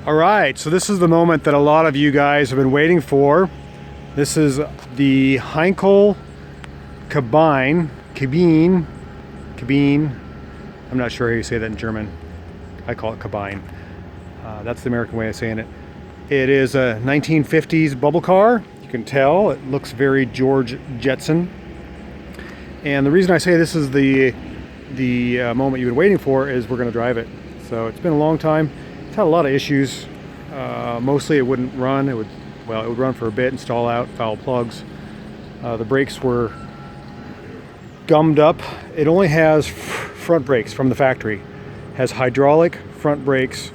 All right, so this is the moment that a lot of you guys have been waiting for. This is the Heinkel Kabine. I'm not sure how you say that in German. I call it Kabine. That's the American way of saying it. It is a 1950s bubble car. You can tell it looks very George Jetson. And the reason I say this is the moment you've been waiting for is we're going to drive it. So it's been a long time. It's had a lot of issues. Mostly it wouldn't run. It would run for a bit and stall out, foul plugs. The brakes were gummed up. It only has front brakes from the factory. It has hydraulic front brakes,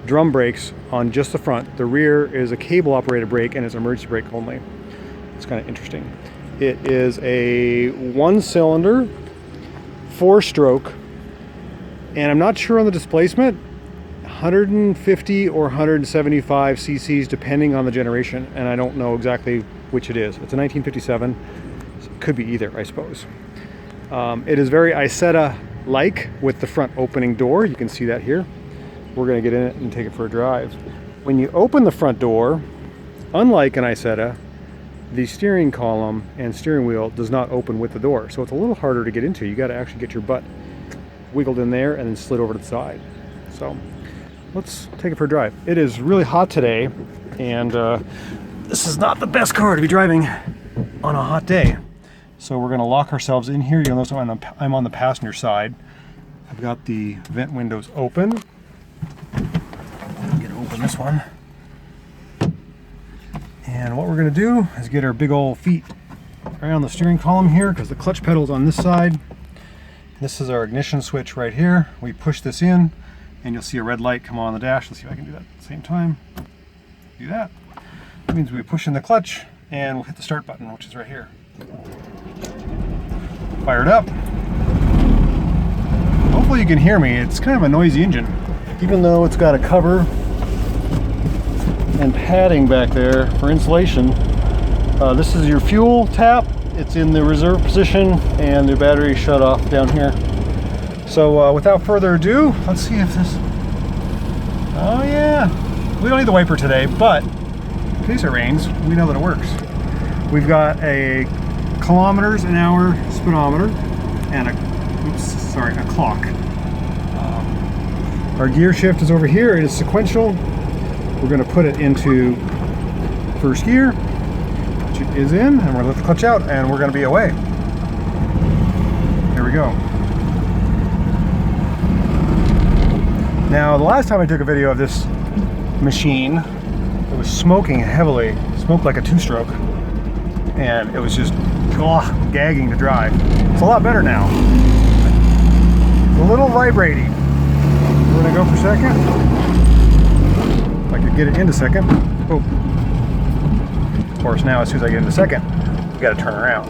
drum brakes on just the front. The rear is a cable operated brake and it's emergency brake only. It's kind of interesting. It is a 1-cylinder, 4-stroke, and I'm not sure on the displacement, 150 or 175 cc's depending on the generation, and I don't know exactly which it is. It's a 1957, so it could be either, I suppose. It is very Isetta-like with the front opening door. You can see that here. We're going to get in it and take it for a drive. When you open the front door, unlike an Isetta, the steering column and steering wheel does not open with the door, so it's a little harder to get into. You got to actually get your butt wiggled in there and then slid over to the side. So let's take it for a drive. It is really hot today, and this is not the best car to be driving on a hot day. So we're going to lock ourselves in here. You'll notice I'm on the passenger side. I've got the vent windows open. I'm going to open this one. And what we're going to do is get our big old feet around the steering column here, because the clutch pedal is on this side. This is our ignition switch right here. We push this in and you'll see a red light come on the dash. Let's see if I can do that at the same time. Do that. That means we push in the clutch and we'll hit the start button, which is right here. Fired up. Hopefully you can hear me. It's kind of a noisy engine. Even though it's got a cover and padding back there for insulation. This is your fuel tap. It's in the reserve position and the battery shut off down here. So without further ado, let's see if this... Oh yeah, we don't need the wiper today, but in case it rains, we know that it works. We've got a kilometers an hour speedometer and a clock. Our gear shift is over here. It is sequential. We're going to put it into first gear, which it is in, and we're going to let the clutch out, and we're going to be away. Here we go. Now, the last time I took a video of this machine, it was smoking heavily, smoked like a 2-stroke, and it was just gagging to drive. It's a lot better now. It's a little vibrating. We're going to go for second. If I could get it into second. Oh. Of course, now as soon as I get into second, you got to turn around.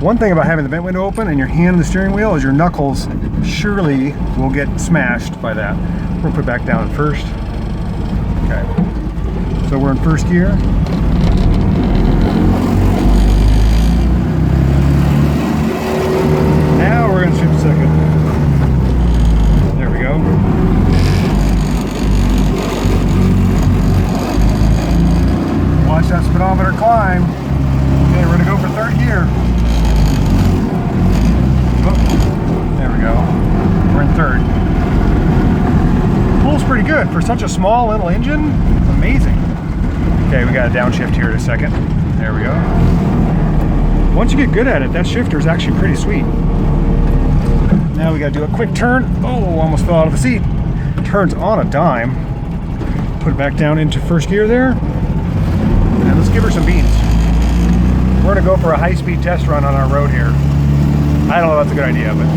One thing about having the vent window open and your hand on the steering wheel is your knuckles surely will get smashed by that. We're going to put it back down at first. Okay. So we're in first gear. Now we're going to shift second. There we go. Watch that speedometer climb. Okay, we're going to go for third gear. Oh, there we go. We're in third. Pulls pretty good for such a small little engine. It's amazing. Okay, we got a downshift here in a second. There we go. Once you get good at it, that shifter is actually pretty sweet. Now we got to do a quick turn. Oh, almost fell out of the seat. Turns on a dime. Put it back down into first gear there. And let's give her some beans. We're going to go for a high-speed test run on our road here. I don't know if that's a good idea, but...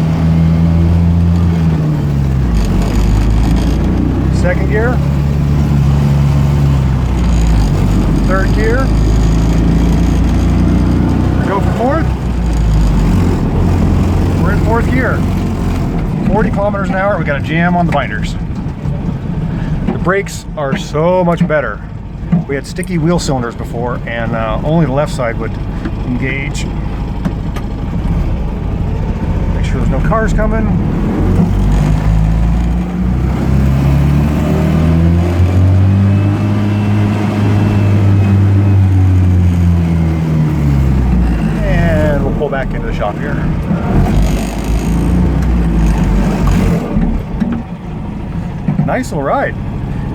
Second gear. Third gear. Go for fourth. We're in fourth gear. 40 kilometers an hour. We got a jam on the binders. The brakes are so much better. We had sticky wheel cylinders before, and only the left side would engage. Make sure there's no cars coming. the shop here. Nice little ride.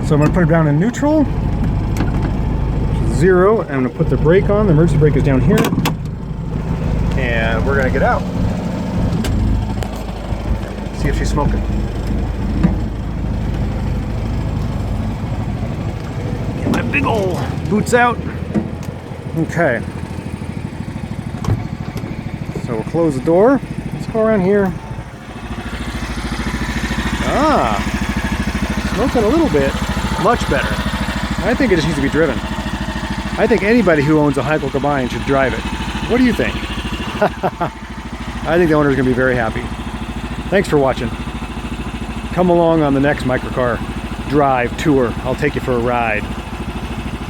So I'm going to put it down in neutral, 0, and I'm going to put the brake on. The emergency brake is down here, and we're going to get out. See if she's smoking. Get my big old boots out. Okay. So we'll close the door. Let's go around here. Smoking a little bit. Much better. I think it just needs to be driven. I think anybody who owns a Heinkel Kabine should drive it. What do you think? I think the owner is going to be very happy. Thanks for watching. Come along on the next microcar drive tour. I'll take you for a ride.